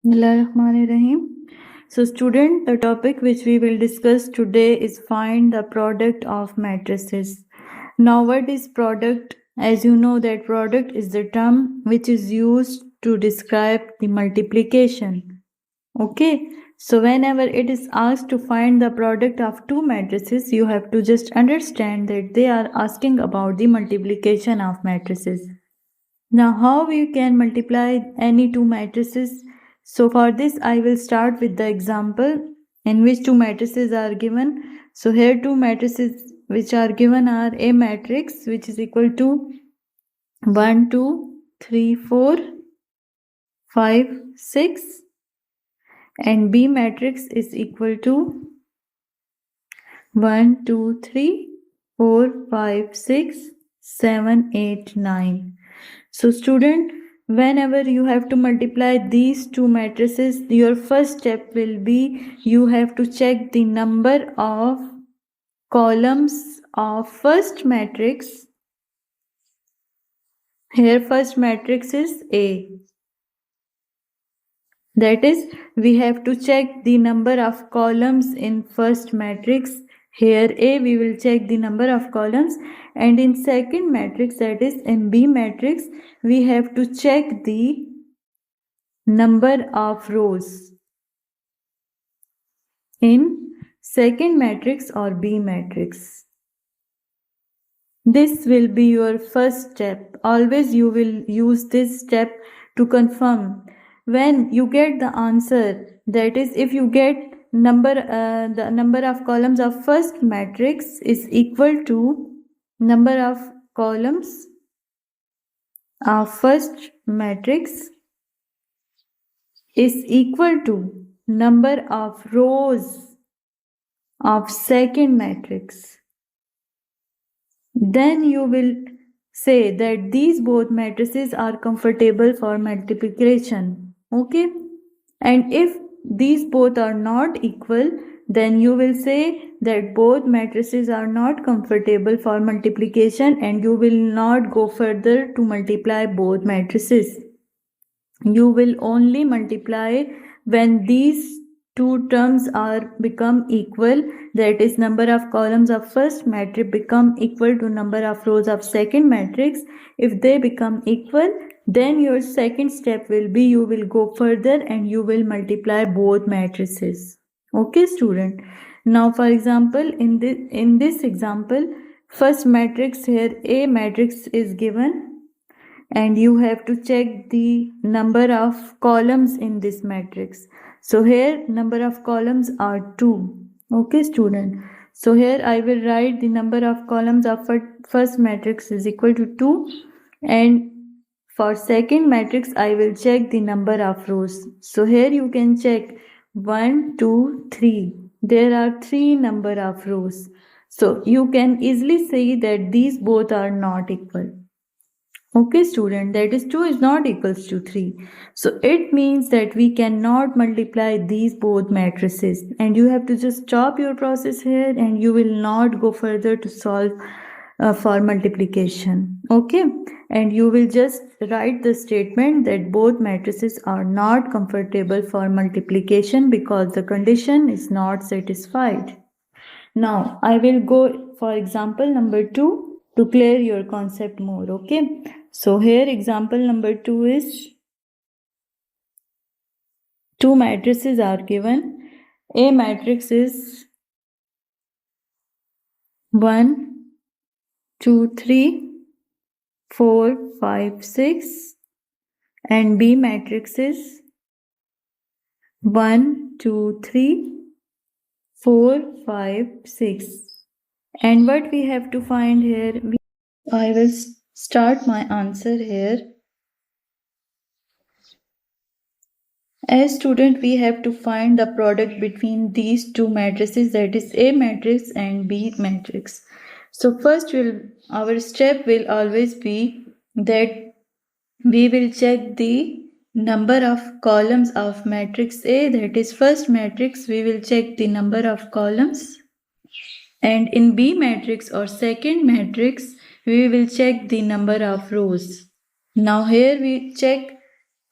Bismillahirrahmanirrahim. So student, the topic which we will discuss today is find the product of matrices. Now what is product? As you know that product is the term which is used to describe the multiplication. Okay. So whenever it is asked to find the product of two matrices, you have to just understand that they are asking about the multiplication of matrices. Now how we can multiply any two matrices? So for this I will start with the example in which two matrices are given. So here two matrices which are given are A matrix which is equal to 1, 2, 3, 4, 5, 6 and B matrix is equal to 1, 2, 3, 4, 5, 6, 7, 8, 9. So student, whenever you have to multiply these two matrices, your first step will be you have to check the number of columns of first matrix. Here first matrix is A. That is, we have to check the number of columns in first matrix. Here A, we will check the number of columns, and in second matrix, that is in B matrix, we have to check the number of rows in second matrix or B matrix. This will be your first step. Always you will use this step to confirm. When you get the answer, that is if you get the number of columns of first matrix is equal to number of columns of first matrix is equal to number of rows of second matrix, then you will say that these both matrices are comfortable for multiplication. Okay, and if these both are not equal, then you will say that both matrices are not comfortable for multiplication and you will not go further to multiply both matrices. You will only multiply when these two terms are become equal, that is number of columns of first matrix become equal to number of rows of second matrix. If they become equal, then your second step will be you will go further and you will multiply both matrices. Okay student, now for example in this example, first matrix here A matrix is given and you have to check the number of columns in this matrix. So here number of columns are 2. Okay student. So here I will write the number of columns of first matrix is equal to 2 and for second matrix I will check the number of rows. So here you can check 1, 2, 3. There are 3 number of rows. So you can easily say that these both are not equal. Okay student, that is 2 is not equals to 3. So it means that we cannot multiply these both matrices and you have to just stop your process here and you will not go further to solve for multiplication. Okay, and you will just write the statement that both matrices are not comfortable for multiplication because the condition is not satisfied. Now I will go for example number 2 to clear your concept more. Okay, so here example number 2 is two matrices are given. A matrix is 1, 2, 3, 4, 5, 6 and B matrix is 1, 2, 3, 4, 5, 6. And what we have to find here, I will start my answer here. As student, we have to find the product between these two matrices, that is A matrix and B matrix. So first our step will always be that we will check the number of columns of matrix A, that is first matrix, we will check the number of columns. And in B matrix or second matrix, we will check the number of rows. Now here we check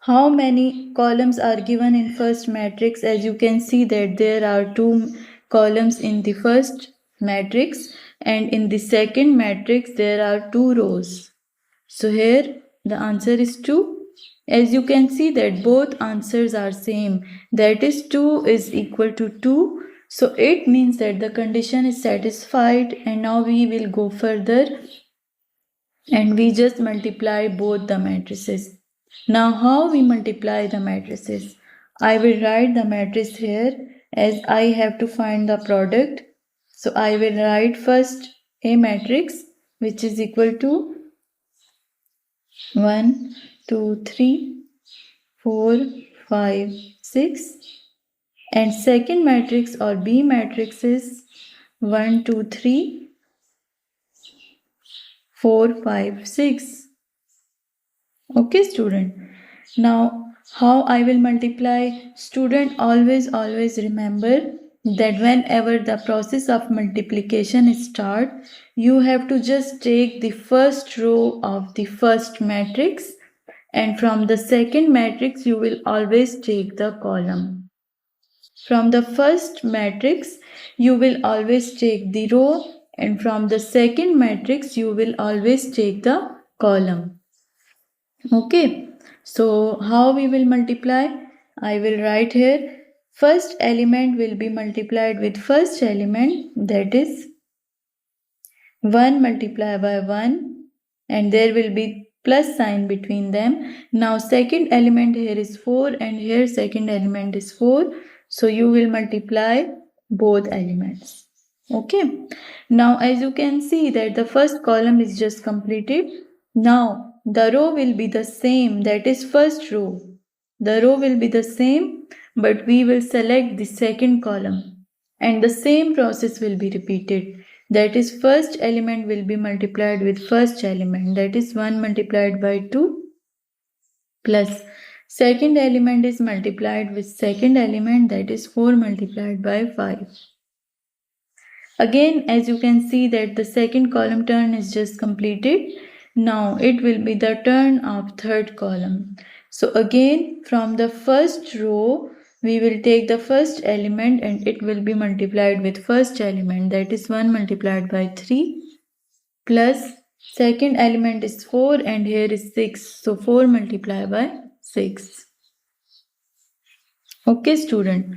How many columns are given in first matrix? As you can see that there are 2 columns in the first matrix, and in the second matrix there are 2 rows. So here the answer is 2. As you can see that both answers are same, that is 2 is equal to 2. So it means that the condition is satisfied, and now we will go further and we just multiply both the matrices. Now how we multiply the matrices? I will write the matrix here as I have to find the product. So I will write first A matrix which is equal to 1, 2, 3, 4, 5, 6, and second matrix or B matrix is 1, 2, 3, 4, 5, 6. Okay, student. Now, how I will multiply? Student, always remember that whenever the process of multiplication start, you have to just take the first row of the first matrix, and from the second matrix you will always take the column. From the first matrix you will always take the row, and from the second matrix you will always take the column. Okay, so how we will multiply? I will write here first element will be multiplied with first element, that is 1 multiplied by 1, and there will be plus sign between them. Now second element here is 4 and here second element is 4. So you will multiply both elements. Okay. Now as you can see that the first column is just completed. Now the row will be the same, that is first row. The row will be the same, but we will select the second column and the same process will be repeated. That is first element will be multiplied with first element, that is 1 multiplied by 2, plus second element is multiplied with second element, that is 4 multiplied by 5. Again, as you can see that the second column turn is just completed. Now it will be the turn of third column. So again from the first row we will take the first element and it will be multiplied with first element, that is 1 multiplied by 3, plus second element is 4 and here is 6. So 4 multiplied by 6. Okay student.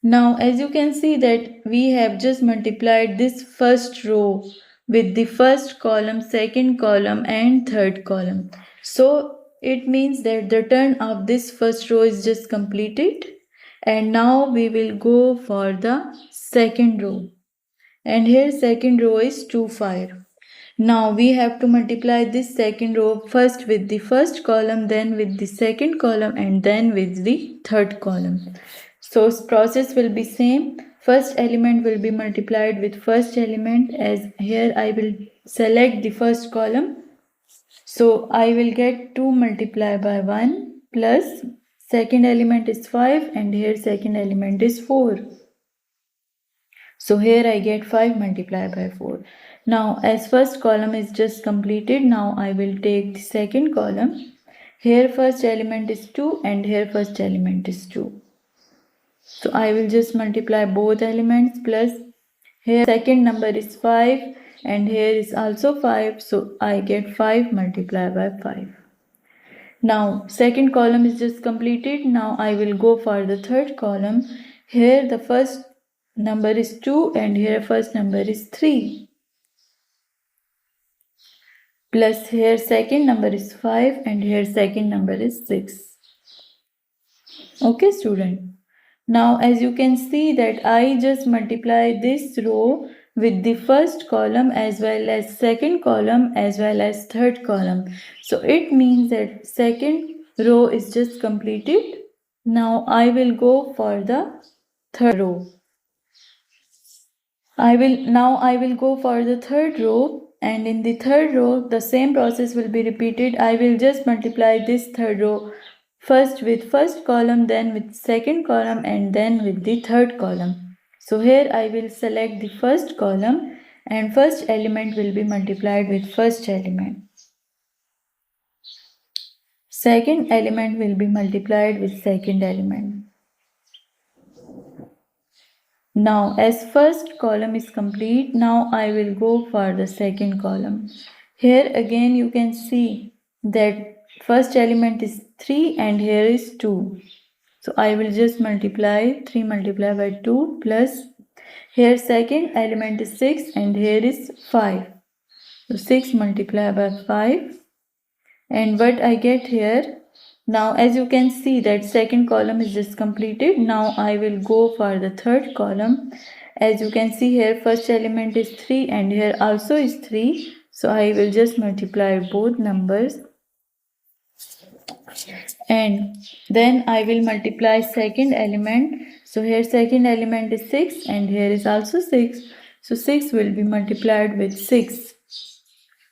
Now as you can see that we have just multiplied this first row with the first column, second column and third column. So it means that the turn of this first row is just completed, and now we will go for the second row, and here second row is 2, 5. Now we have to multiply this second row first with the first column, then with the second column and then with the third column. So process will be same. First element will be multiplied with first element, as here I will select the first column. So I will get 2 multiplied by 1 plus second element is 5 and here second element is 4. So here I get 5 multiplied by 4. Now as first column is just completed, now I will take the second column. Here first element is 2 and here first element is 2. So I will just multiply both elements, plus here second number is 5 and here is also 5. So I get 5 multiplied by 5. Now second column is just completed. Now I will go for the third column. Here the first number is 2 and here first number is 3. Plus here second number is 5 and here second number is 6. Okay student. Now as you can see that I just multiply this row with the first column as well as second column as well as third column. So it means that second row is just completed. Now I will go for the third row. I will go for the third row, and in the third row the same process will be repeated. I will just multiply this third row first with first column, then with second column and then with the third column. So here I will select the first column and first element will be multiplied with first element. second element will be multiplied with second element. Now, as first column is complete, now I will go for the second column. Here again you can see that first element is 3 and here is 2. So I will just multiply 3 multiplied by 2 plus here second element is 6 and here is 5. So 6 multiplied by 5 and what I get here. Now as you can see that second column is just completed. Now I will go for the third column. As you can see here first element is 3 and here also is 3. So I will just multiply both numbers and then I will multiply second element. So here second element is 6 and here is also 6. So 6 will be multiplied with 6.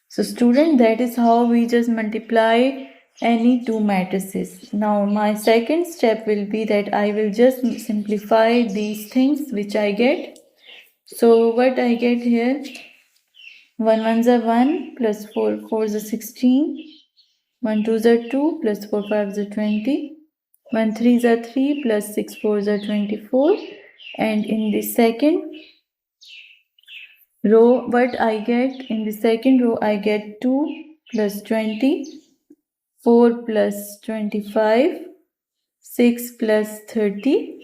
So student, that is how we just multiply any two matrices. Now my second step will be that I will just simplify these things which I get. So what I get here, 1 1s are 1 plus 4 4s are 16, 1 2s are 2 plus 4 5s are 20, 1 3s are 3 plus 6 4s are 24, and in the second row what I get, in the second row I get 2 plus 20, 4 plus 25, 6 plus 30,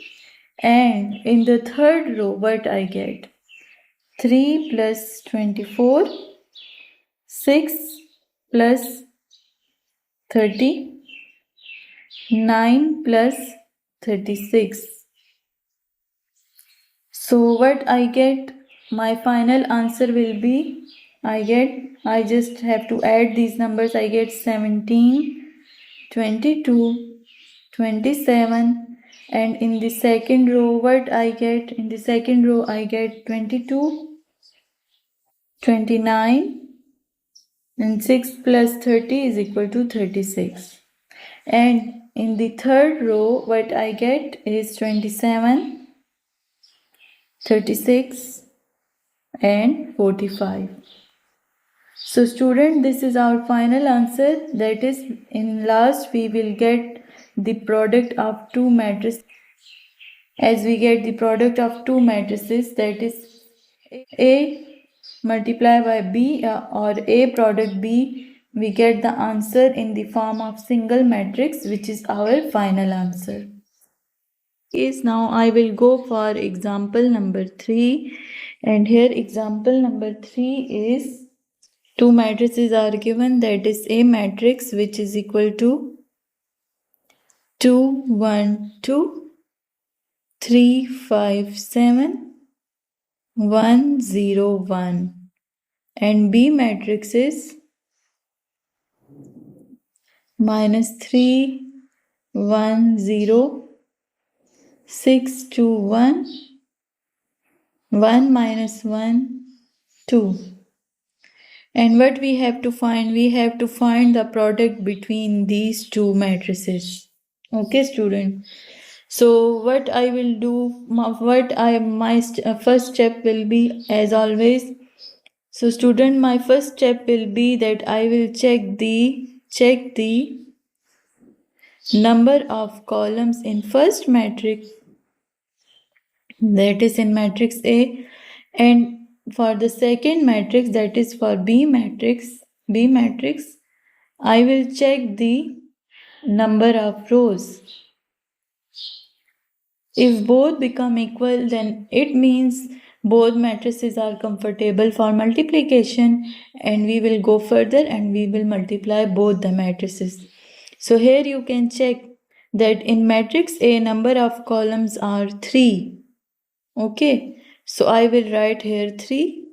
and in the third row what I get, 3 plus 24, 6 plus 30, 9 plus 36. So what I get, my final answer will be, I just have to add these numbers. I get 17, 22, 27, and in the second row what I get, in the second row I get 22, 29, and 6 plus 30 is equal to 36. And in the third row what I get is 27, 36, and 45. So student, this is our final answer. That is, in last we will get the product of two matrices. As we get the product of two matrices, that is A multiplied by B or A product B, we get the answer in the form of single matrix, which is our final answer. Yes, now I will go for example number 3, and here example number 3 is two matrices are given, that is A matrix which is equal to 2 1 2 3 5 7 1 0 1, and B matrix is -3 1 0 6 2 1 1 -1 2. And what we have to find? We have to find the product between these two matrices. Okay, student. So what I will do, my first step will be as always. So student, my first step will be that I will check the number of columns in first matrix, that is in matrix A, and for the second matrix, that is for B matrix, I will check the number of rows. If both become equal, then it means both matrices are comfortable for multiplication, and we will go further and we will multiply both the matrices. So here you can check that in matrix A number of columns are 3. Okay, so I will write here 3,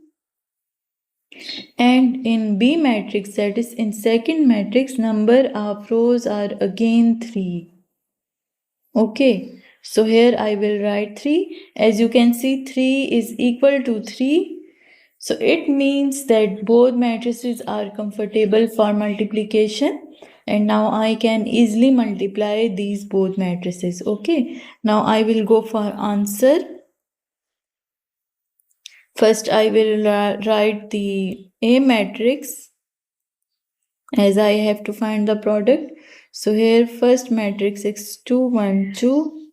and in B matrix, that is in second matrix, number of rows are again 3. Okay, so here I will write 3. As you can see, 3 is equal to 3. So it means that both matrices are comfortable for multiplication, and now I can easily multiply these both matrices. Okay, now I will go for answer. First I will write the A matrix, as I have to find the product. So here first matrix is 2, 1, 2,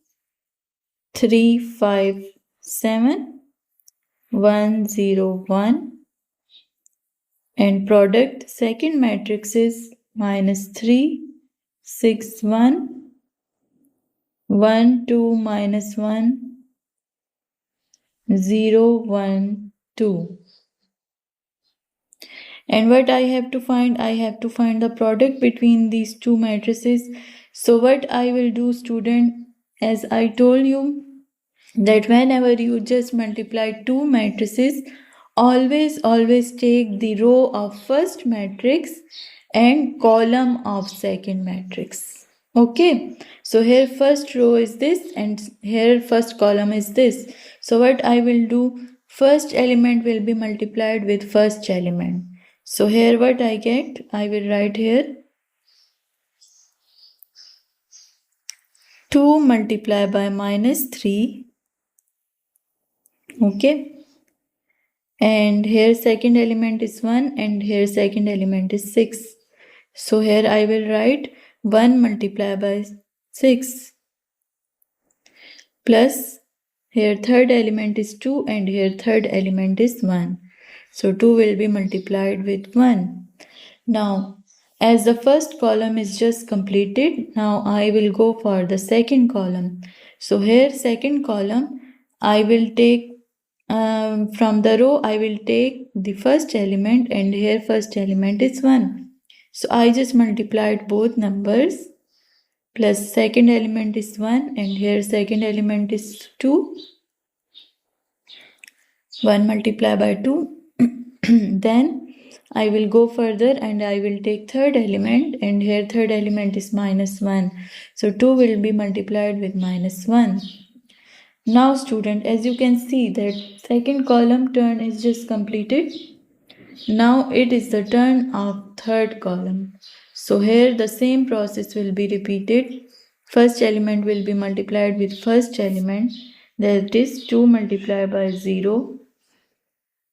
3, 5, 7, 1, 0, 1. And product second matrix is -3, 6, 1, 1, 2, -1, 0, 1, 2. And what I have to find? I have to find the product between these two matrices. So what I will do, student, as I told you, that whenever you just multiply two matrices, always take the row of first matrix and column of second matrix. Okay, so here first row is this and here first column is this. So what I will do, first element will be multiplied with first element. So here what I get, I will write here 2 multiplied by -3. Okay, and here second element is 1 and here second element is 6. So here I will write 1 multiplied by 6 plus here third element is 2 and here third element is 1. So 2 will be multiplied with 1. Now as the first column is just completed, now I will go for the second column. So here second column I will take from the row I will take the first element and here first element is 1. So I just multiplied both numbers plus second element is 1 and here second element is 2. 1 multiplied by 2. Then I will go further and I will take third element and here third element is -1. So 2 will be multiplied with -1. Now student, as you can see that second column turn is just completed. Now it is the turn of third column. So here the same process will be repeated. First element will be multiplied with first element, that is 2 multiplied by 0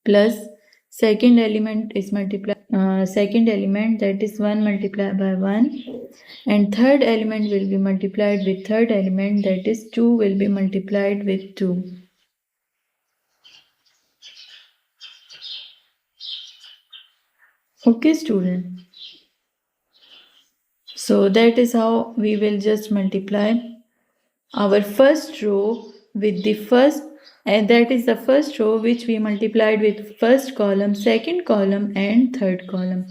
plus second element is second element, that is 1 multiplied by 1, and third element will be multiplied with third element, that is 2 will be multiplied with 2. Okay student, so that is how we will just multiply our first row with the first, and that is the first row which we multiplied with first column, second column and third column.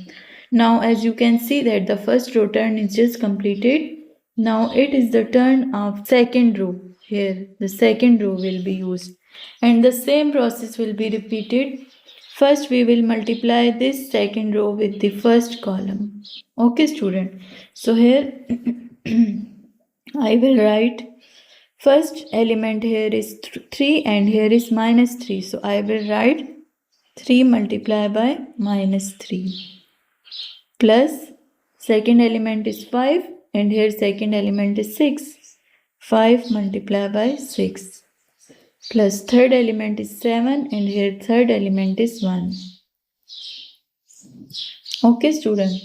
Now as you can see that the first row turn is just completed. Now it is the turn of second row. Here the second row will be used and the same process will be repeated. First we will multiply this second row with the first column. Okay student, so here I will write first element here is 3 and here is -3. So I will write 3 multiplied by -3 plus second element is 5 and here second element is 6. 5 multiplied by 6 plus third element is 7 and here third element is 1. Okay student.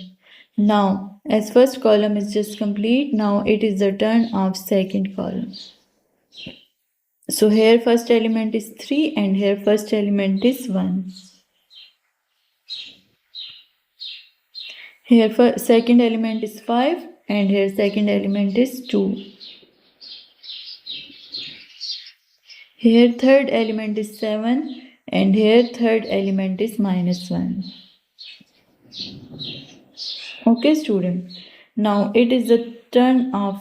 Now as first column is just complete, now it is the turn of second column. So here first element is 3 and here first element is 1. Here second element is 5 and here second element is 2. Here third element is 7 and here third element is -1. Okay student. Now it is the turn of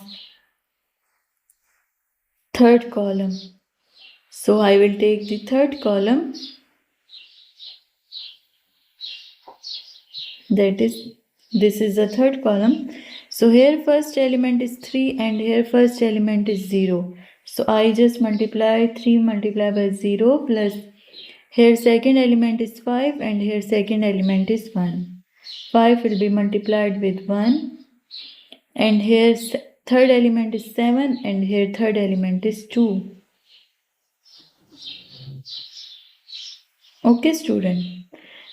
third column. So I will take the third column, that is this is the third column. So here first element is 3 and here first element is 0. So I just multiply 3 multiplied by 0 plus here second element is 5 and here second element is 1. 5 will be multiplied with 1 and here third element is 7 and here third element is 2. Okay student.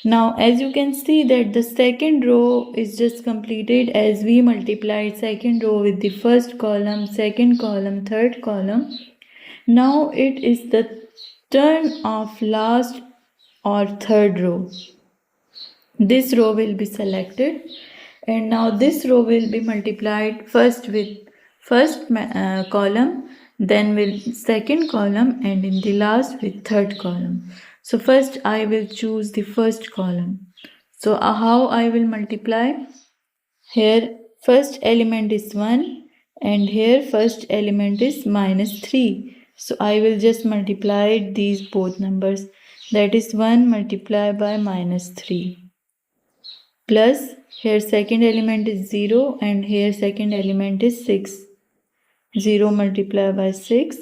Now as you can see that the second row is just completed as we multiplied second row with the first column, second column, third column. Now it is the turn of last or third row. This row will be selected and now this row will be multiplied first with first column, then with second column, and in the last with third column. So first I will choose the first column. So how I will multiply? Here first element is 1 and here first element is -3. So I will just multiply these both numbers, that is 1 multiplied by -3 plus here second element is 0 and here second element is 6. 0 multiplied by 6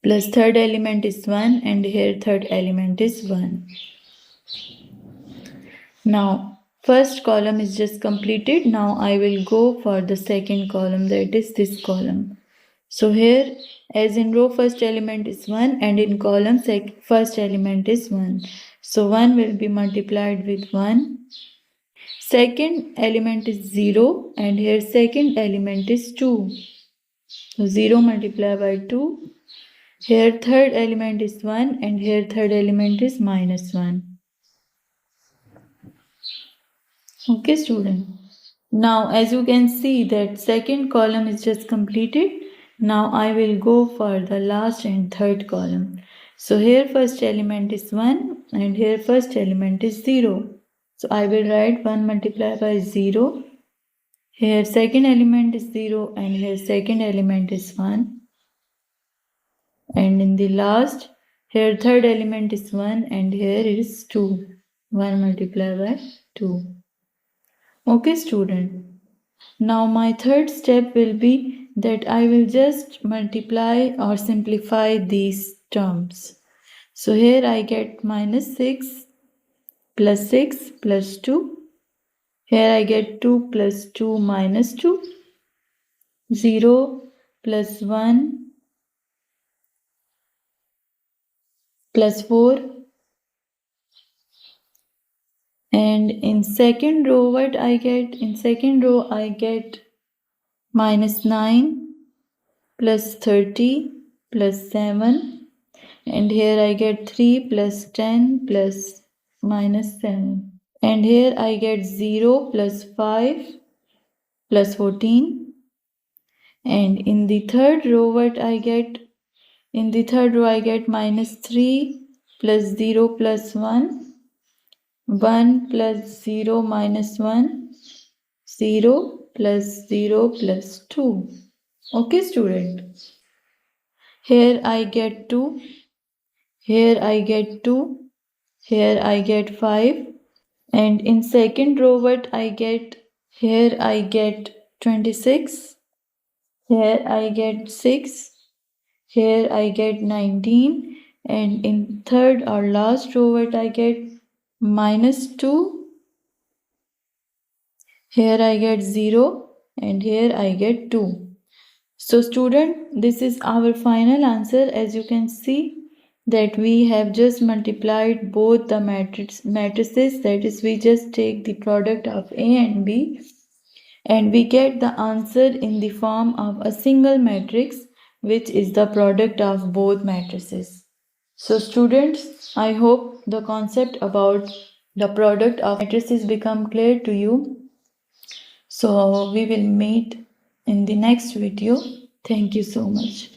plus third element is 1 and here third element is 1. Now first column is just completed. Now I will go for the second column, that is this column. So here as in row first element is 1 and in column first element is 1. So 1 will be multiplied with 1. Second element is 0 and here second element is 2. So 0 multiplied by 2. Here third element is 1 and here third element is -1. Okay student. Now as you can see that second column is just completed. Now I will go for the last and third column. So here first element is 1 and here first element is 0. So I will write 1 multiplied by 0. Here second element is 0 and here second element is 1. And in the last, here third element is 1 and here it is 2. 1 multiplied by 2. Okay student. Now my third step will be that I will just multiply or simplify these terms. So here I get -6 plus 6 plus 2. Here I get 2 plus 2 minus 2. 0 plus 1 plus 4. And in second row what I get? In second row I get -9 plus 30 plus 7. And here I get 3 plus 10 plus -7. And here I get 0 plus 5 plus 14. And in the third row what I get? In the third row I get -3 plus 0 plus 1. 1 plus 0 minus 1. 0 plus 0 plus 2. Okay student. Here I get 2. Here I get 2. Here I get 5. And in second row what I get? Here I get 26. Here I get 6. Here I get 19. And in third or last row what I get? -2. Here I get 0 and here I get 2. So student, this is our final answer. As you can see that we have just multiplied both the matrices, that is we just take the product of A and B and we get the answer in the form of a single matrix which is the product of both matrices. So students, I hope the concept about the product of matrices become clear to you. So we will meet in the next video. Thank you so much.